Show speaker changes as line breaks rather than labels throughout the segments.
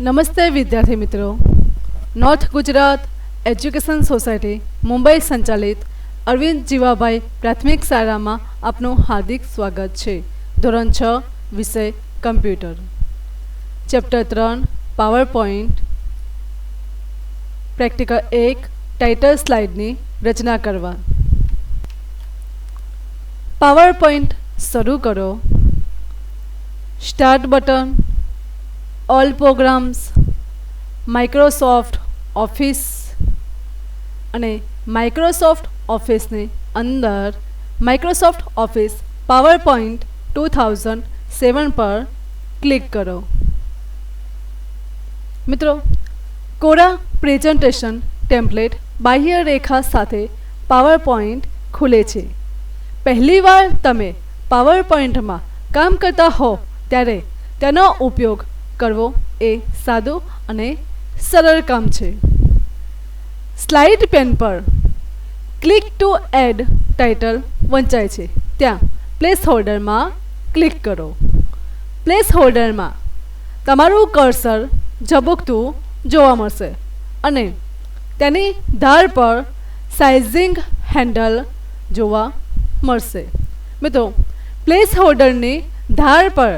નમસ્તે વિદ્યાર્થી મિત્રો, north Gujarat education society Mumbai સંચાલિત અરવિંદ જીવાભાઈ પ્રાથમિક શાળામાં આપનું હાર્દિક સ્વાગત છે. ધોરણ 6 વિષય computer, chapter 3 power point, practical 1 title સ્લાઇડની રચના કરવા. પાવર પોઈન્ટ શરૂ કરો. Start button, all programs, Microsoft office અને માઇક્રોસોફ્ટ ઓફિસની અંદર માઇક્રોસોફ્ટ ઓફિસ પાવર પોઈન્ટ 2007 પર ક્લિક કરો. મિત્રો, કોરા પ્રેઝન્ટેશન ટેમ્પલેટ બાહ્ય રેખા સાથે પાવર પોઈન્ટ ખુલે છે. પહેલીવાર તમે પાવર પોઈન્ટમાં કામ કરતા હો ત્યારે તેનો ઉપયોગ કરવો એ સાદું અને સરળ કામ છે. સ્લાઇડ પેન પર ક્લિક ટુ એડ ટાઇટલ વંચાય છે ત્યાં પ્લેસ હોલ્ડરમાં ક્લિક કરો. પ્લેસ હોલ્ડરમાં તમારું કર્સર ઝબૂકતું જોવા મળશે અને તેની ધાર પર સાઇઝિંગ હેન્ડલ જોવા મળશે. મિત્રો, પ્લેસ હોલ્ડરની ધાર પર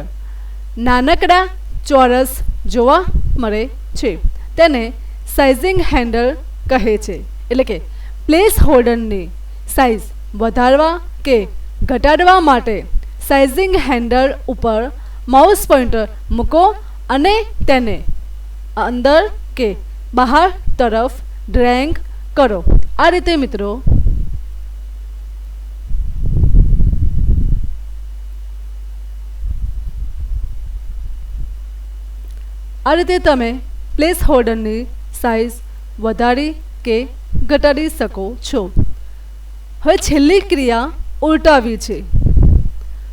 નાનકડા ચોરસ જોવા મળે છે તેને સાઇઝિંગ હેન્ડલ કહે છે. એટલે કે પ્લેસ હોલ્ડરની સાઇઝ વધારવા કે ઘટાડવા માટે સાઇઝિંગ હેન્ડલ ઉપર માઉસ પોઇન્ટર મૂકો અને તેને અંદર કે બહાર તરફ ડ્રેગ કરો. આ રીતે મિત્રો તમે પ્લેસ હોલ્ડરની સાઇઝ વધારી કે ઘટાડી શકો છો. હવે છેલ્લી ક્રિયા ઉલટાવી છે.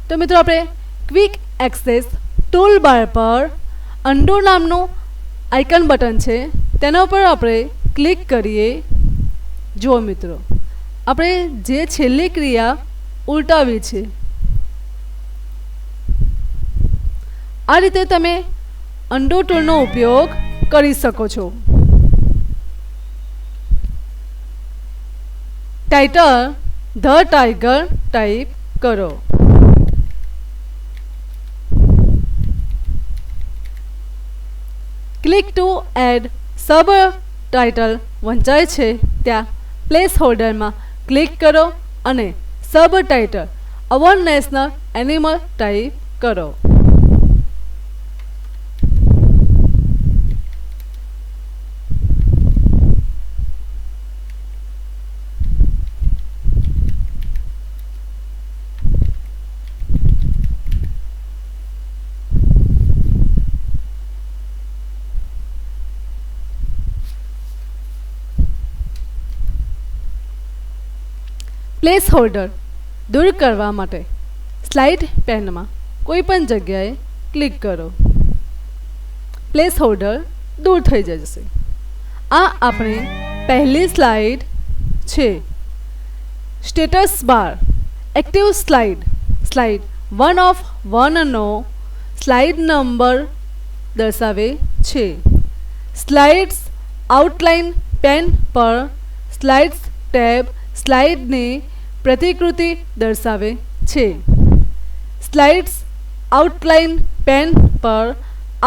તો મિત્રો, આપણે ક્વિક એક્સેસ ટૂલ બાર પર અન્ડુ નામનું આઇકન બટન છે તેના ઉપર આપણે ક્લિક કરીએ. જુઓ મિત્રો, આપણે જે છેલ્લી ક્રિયા ઉલટાવી છે આ રીતે તમે અન્ડુ ટૂલનો ઉપયોગ કરી શકો છો. ટાઇટલ ધ ટાઈગર ટાઈપ કરો. Click to add sub title વંચાય છે ત્યાં પ્લેસ હોલ્ડરમાં ક્લિક કરો અને sub title our national animal type કરો. પ્લેસ હોલ્ડર દૂર કરવા માટે સ્લાઇડ પેનમાં કોઈ પણ જગ્યાએ ક્લિક કરો. પ્લેસ હોલ્ડર દૂર થઈ જશે. આ આપણી પહેલી સ્લાઇડ છે. સ્ટેટસ બાર એક્ટિવ સ્લાઇડ 1 નો સ્લાઇડ નંબર દર્શાવે છે. સ્લાઇડ્સ આઉટલાઇન પેન પર સ્લાઇડ્સ ટેબ સ્લાઇડની પ્રતિકૃતિ દર્શાવે છે. સ્લાઇડ્સ આઉટલાઇન પેન પર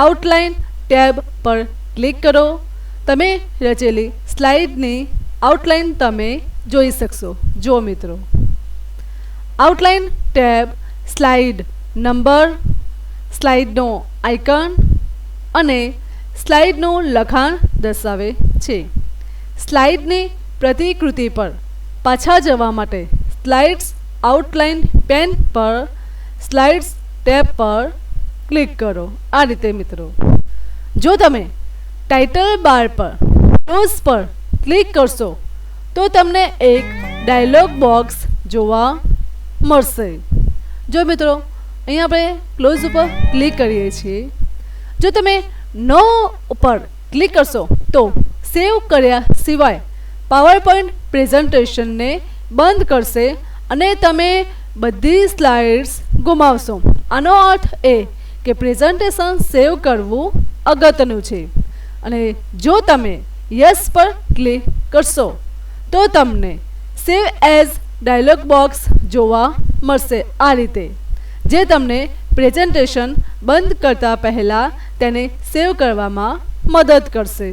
આઉટલાઇન ટેબ પર ક્લિક કરો. તમે રચેલી સ્લાઇડની આઉટલાઇન તમે જોઈ શકશો. જો મિત્રો, આઉટલાઇન ટેબ સ્લાઇડ નંબર, સ્લાઇડનો આઇકન અને સ્લાઇડનું લખાણ દર્શાવે છે. સ્લાઇડની પ્રતિકૃતિ પર પાછા જવા માટે સ્લાઇડ્સ આઉટલાઇન પેન પર સ્લાઇડ્સ ટેબ પર ક્લિક કરો. આ રીતે મિત્રો, જો તમે ટાઇટલ બાર પર ક્લોઝ પર ક્લિક કરશો તો તમને એક ડાયલોગ બોક્સ જોવા મળશે. જો મિત્રો, અહીં આપણે ક્લોઝ ઉપર ક્લિક કરીએ છીએ. જો તમે નો ઉપર ક્લિક કરશો તો સેવ કર્યા સિવાય પાવર પોઈન્ટ પ્રેઝન્ટેશનને બંધ કરશે અને તમે બધી સ્લાઇડ્સ ગુમાવશો. આનો અર્થ એ કે પ્રેઝન્ટેશન સેવ કરવું અગત્યનું છે. અને જો તમે યસ પર ક્લિક કરશો તો તમને સેવ એઝ ડાયલોગ બોક્સ જોવા મળશે આ રીતે, જે તમને પ્રેઝન્ટેશન બંધ કરતા પહેલાં તેને સેવ કરવામાં મદદ કરશે.